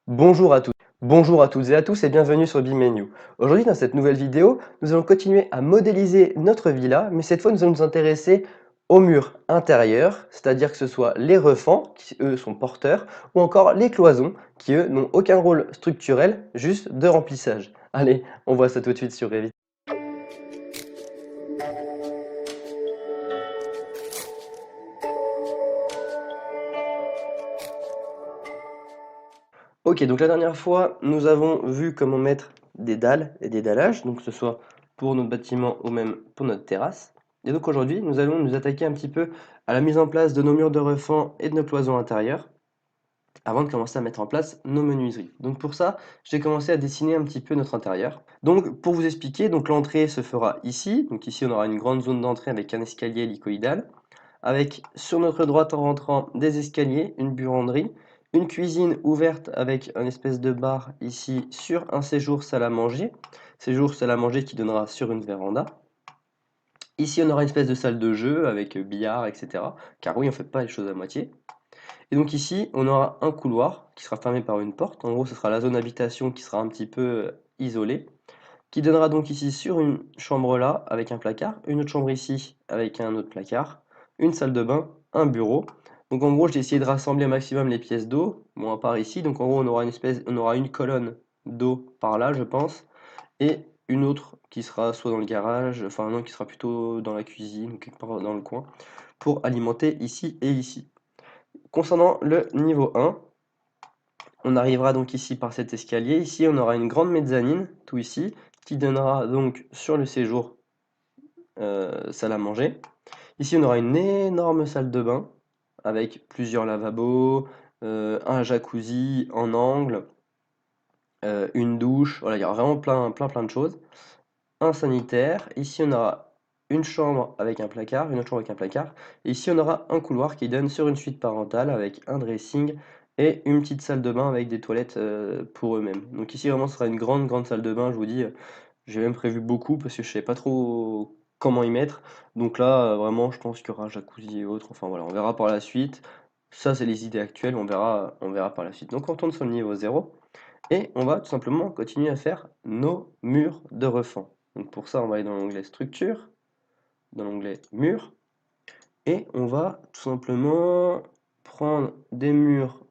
Bonjour à tous. Bonjour à toutes et à tous et bienvenue sur B-Menu. Aujourd'hui, dans cette nouvelle vidéo, nous allons continuer à modéliser notre villa, mais cette fois, nous allons nous intéresser aux murs intérieurs, c'est-à-dire que ce soit les refends, qui eux sont porteurs, ou encore les cloisons, qui eux n'ont aucun rôle structurel, juste de remplissage. Allez, on voit ça tout de suite sur Revit. Ok, donc la dernière fois, nous avons vu comment mettre des dalles et des dallages, donc que ce soit pour notre bâtiment ou même pour notre terrasse. Et donc aujourd'hui, nous allons nous attaquer un petit peu à la mise en place de nos murs de refend et de nos cloisons intérieures, avant de commencer à mettre en place nos menuiseries. Donc pour ça, j'ai commencé à dessiner un petit peu notre intérieur. Donc pour vous expliquer, donc l'entrée se fera ici. Donc ici, on aura une grande zone d'entrée avec un escalier hélicoïdal, avec sur notre droite en rentrant des escaliers, une buanderie, une cuisine ouverte avec un espèce de bar ici sur un séjour salle à manger. Séjour salle à manger qui donnera sur une véranda. Ici, on aura une espèce de salle de jeu avec billard, etc. Car oui, on ne fait pas les choses à moitié. Et donc ici, on aura un couloir qui sera fermé par une porte. En gros, ce sera la zone habitation qui sera un petit peu isolée, qui donnera donc ici sur une chambre là avec un placard, une autre chambre ici avec un autre placard, une salle de bain, un bureau. Donc en gros, j'ai essayé de rassembler au maximum les pièces d'eau, bon à part ici. Donc en gros, on aura une colonne d'eau par là, je pense, et une autre qui sera soit dans le garage, enfin non, qui sera plutôt dans la cuisine ou quelque part dans le coin, pour alimenter ici et ici. Concernant le niveau 1, on arrivera donc ici par cet escalier. Ici, on aura une grande mezzanine, tout ici, qui donnera donc sur le séjour salle à manger. Ici, on aura une énorme salle de bain avec plusieurs lavabos, un jacuzzi en angle, une douche. Voilà, il y aura vraiment plein de choses. Un sanitaire. Ici, on aura une chambre avec un placard, une autre chambre avec un placard. Et ici, on aura un couloir qui donne sur une suite parentale avec un dressing et une petite salle de bain avec des toilettes pour eux-mêmes. Donc ici, vraiment, ce sera une grande salle de bain. Je vous dis, j'ai même prévu beaucoup parce que je ne savais pas trop comment y mettre. Donc là, vraiment, je pense qu'il y aura un jacuzzi et autres. Enfin voilà, on verra par la suite. Ça, c'est les idées actuelles. On verra par la suite. Donc on retourne sur le niveau 0. Et on va tout simplement continuer à faire nos murs de refend. Donc pour ça, on va aller dans l'onglet structure, dans l'onglet murs, et on va tout simplement prendre des murs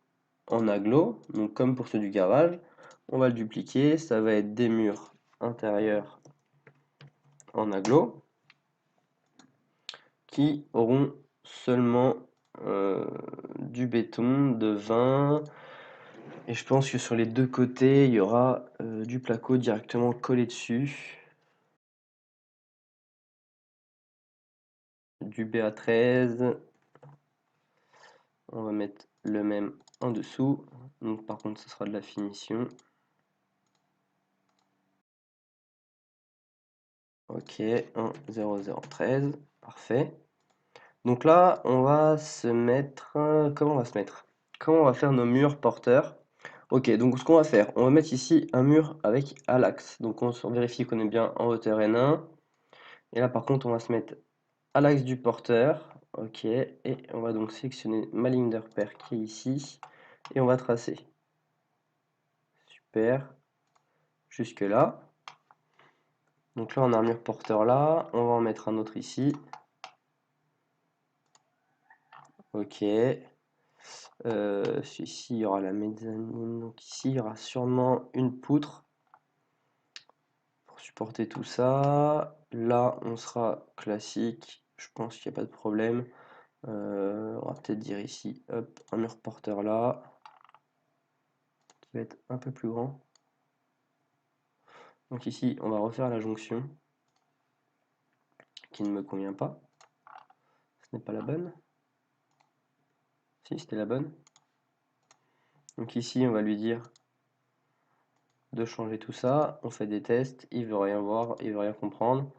en agglo, donc comme pour ceux du garage, on va le dupliquer, ça va être des murs intérieurs en agglo, qui auront seulement du béton de 20. Et je pense que sur les deux côtés, il y aura du placo directement collé dessus. Du BA13. On va mettre le même en dessous. Donc par contre, ce sera de la finition. Ok, 1, 0, 0, 13. Parfait. Donc là, on va se mettre... Comment on va se mettre? Comment on va faire nos murs porteurs? Ok, donc ce qu'on va faire, on va mettre ici un mur avec à l'axe. Donc on vérifie qu'on est bien en hauteur N1. Et là par contre, on va se mettre à l'axe du porteur. Ok, et on va donc sélectionner ma ligne de repère qui est ici. Et on va tracer. Super. Jusque là. Donc là, on a un mur porteur là. On va en mettre un autre ici. Ok. Ici, il y aura la mezzanine. Donc ici, il y aura sûrement une poutre pour supporter tout ça. Là, on sera classique. Je pense qu'il n'y a pas de problème. On va peut-être dire ici, hop, un mur porteur là, qui va être un peu plus grand. Donc ici, on va refaire la jonction, qui ne me convient pas. Ce n'est pas la bonne. Si, c'était la bonne. Donc ici, on va lui dire de changer tout ça. On fait des tests, il veut rien voir, il veut rien comprendre.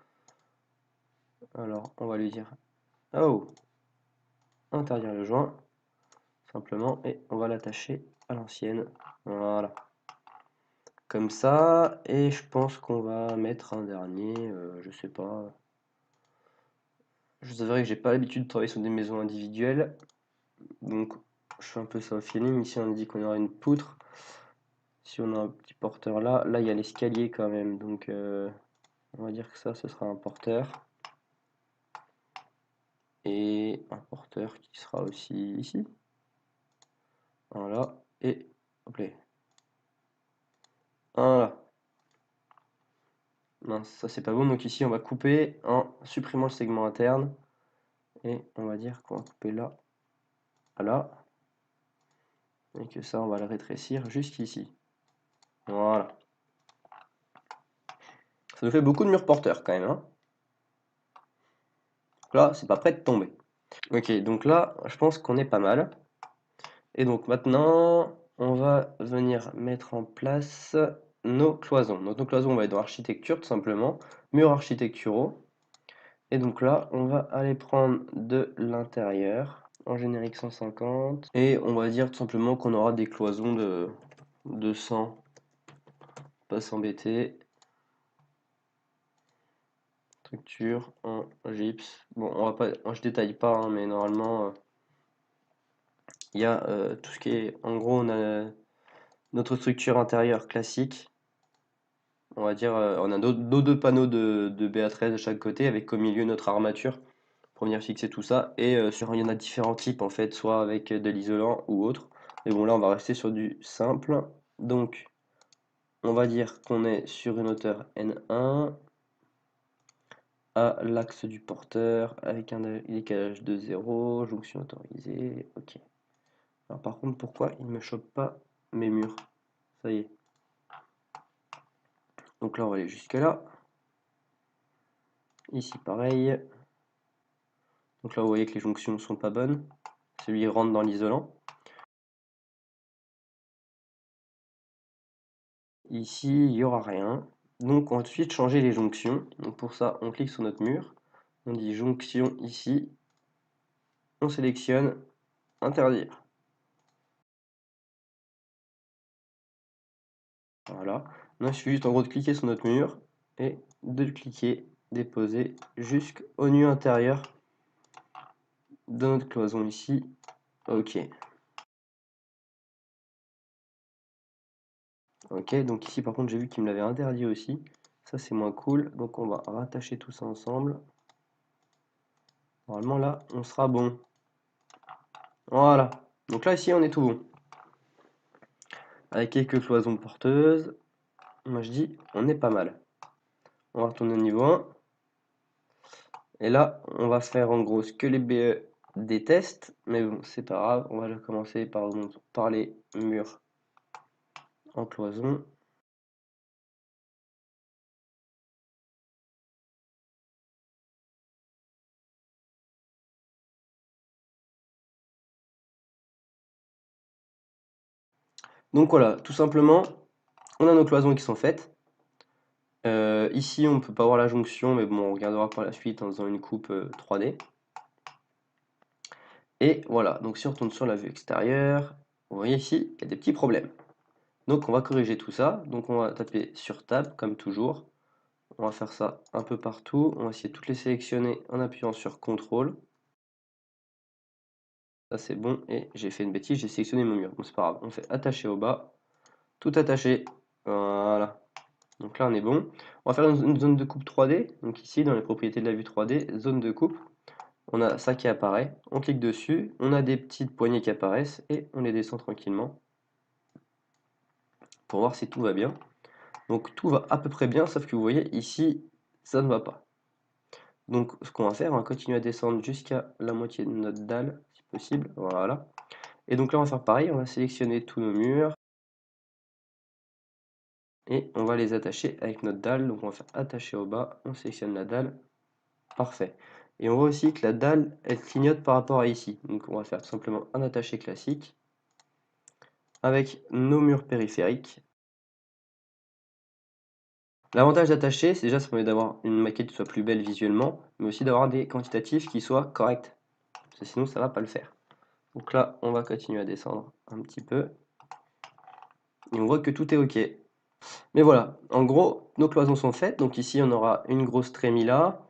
Alors, on va lui dire, oh, interdire le joint, simplement, et on va l'attacher à l'ancienne. Voilà. Comme ça, et je pense qu'on va mettre un dernier, je sais pas. Je vous avouerai que j'ai pas l'habitude de travailler sur des maisons individuelles, donc je fais un peu ça au feeling. Ici, on dit qu'on aura une poutre. Si on a un petit porteur là, là il y a l'escalier quand même, donc on va dire que ça, ce sera un porteur. Et un porteur qui sera aussi ici. Voilà, et hop là. Voilà. Mince, ça c'est pas bon, donc ici on va couper en supprimant le segment interne. Et on va dire qu'on va couper là, à là. Et que ça, on va le rétrécir jusqu'ici. Voilà. Ça nous fait beaucoup de murs porteurs quand même, hein. Là, c'est pas prêt de tomber. Ok, donc là, je pense qu'on est pas mal. Et donc maintenant, on va venir mettre en place nos cloisons. Donc nos cloisons, on va être dans architecture tout simplement, murs architecturaux. Et donc là, on va aller prendre de l'intérieur en générique 150. Et on va dire tout simplement qu'on aura des cloisons de 200. Pas s'embêter. Structure en gypse. Bon, on va pas, je détaille pas, hein, mais normalement, il y a tout ce qui est. En gros, on a notre structure intérieure classique. On va dire, on a nos deux panneaux de BA13 de chaque côté, avec au milieu notre armature pour venir fixer tout ça. Et il y en a différents types en fait, soit avec de l'isolant ou autre. Mais bon, là, on va rester sur du simple. Donc, on va dire qu'on est sur une hauteur N1 à l'axe du porteur avec un décalage de 0, jonction autorisée. Ok. Alors, par contre, pourquoi il ne me chope pas mes murs? Ça y est. Donc là, on va aller jusque là. Ici, pareil. Donc là, vous voyez que les jonctions ne sont pas bonnes. Celui rentre dans l'isolant. Ici, il n'y aura rien. Donc, on va tout de suite changer les jonctions. Donc, pour ça, on clique sur notre mur. On dit jonction ici. On sélectionne interdire. Voilà. Maintenant, il suffit juste en gros de cliquer sur notre mur et de le cliquer, déposer jusqu'au nu intérieur de notre cloison ici. Ok. Ok, donc ici par contre j'ai vu qu'il me l'avait interdit aussi. Ça c'est moins cool. Donc on va rattacher tout ça ensemble. Normalement là on sera bon. Voilà. Donc là ici on est tout bon. Avec quelques cloisons porteuses. Moi je dis on est pas mal. On va retourner au niveau 1. Et là on va faire en gros ce que les BE détestent. Mais bon c'est pas grave. On va commencer par les murs en cloison. Donc voilà, tout simplement, on a nos cloisons qui sont faites. Ici, on ne peut pas voir la jonction, mais bon, on regardera par la suite en faisant une coupe 3D. Et voilà, donc si on retourne sur la vue extérieure, vous voyez ici, il y a des petits problèmes. Donc on va corriger tout ça. Donc on va taper sur Tab, comme toujours. On va faire ça un peu partout. On va essayer de toutes les sélectionner en appuyant sur CTRL. Ça c'est bon, et j'ai fait une bêtise, j'ai sélectionné mon mur. Bon, c'est pas grave, on fait attacher au bas, tout attaché. Voilà. Donc là on est bon. On va faire une zone de coupe 3D. Donc ici dans les propriétés de la vue 3D, zone de coupe. On a ça qui apparaît. On clique dessus. On a des petites poignées qui apparaissent et on les descend tranquillement pour voir si tout va bien. Donc tout va à peu près bien, sauf que vous voyez ici, ça ne va pas. Donc ce qu'on va faire, on va continuer à descendre jusqu'à la moitié de notre dalle, si possible. Voilà. Et donc là on va faire pareil, on va sélectionner tous nos murs. Et on va les attacher avec notre dalle. Donc on va faire attacher au bas, on sélectionne la dalle. Parfait. Et on voit aussi que la dalle, elle clignote par rapport à ici. Donc on va faire tout simplement un attaché classique avec nos murs périphériques. L'avantage d'attacher, c'est déjà ça permet d'avoir une maquette qui soit plus belle visuellement, mais aussi d'avoir des quantitatifs qui soient corrects. Parce que sinon ça va pas le faire. Donc là, on va continuer à descendre un petit peu. Et on voit que tout est ok. Mais voilà, en gros, nos cloisons sont faites. Donc ici, on aura une grosse trémie là.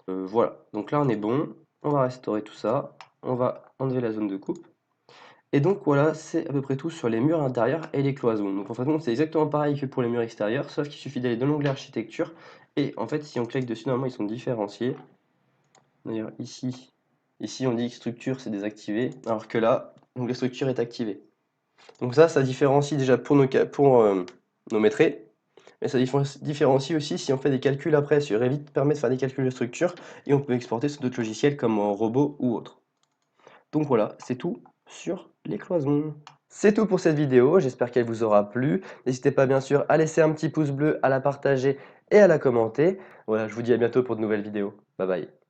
Voilà, donc là on est bon. On va restaurer tout ça. On va enlever la zone de coupe. Et donc voilà, c'est à peu près tout sur les murs intérieurs et les cloisons. Donc en fait, c'est exactement pareil que pour les murs extérieurs, sauf qu'il suffit d'aller dans l'onglet architecture. Et en fait, si on clique dessus, normalement, ils sont différenciés. D'ailleurs, ici, on dit que structure, c'est désactivé, alors que là, l'onglet structure est activé. Donc ça différencie déjà pour nos métrés, mais ça différencie aussi si on fait des calculs après. Sur Revit permet de faire des calculs de structure et on peut exporter sur d'autres logiciels comme Robot ou autre. Donc voilà, c'est tout sur les cloisons. C'est tout pour cette vidéo, j'espère qu'elle vous aura plu. N'hésitez pas bien sûr à laisser un petit pouce bleu, à la partager et à la commenter. Voilà, je vous dis à bientôt pour de nouvelles vidéos. Bye bye.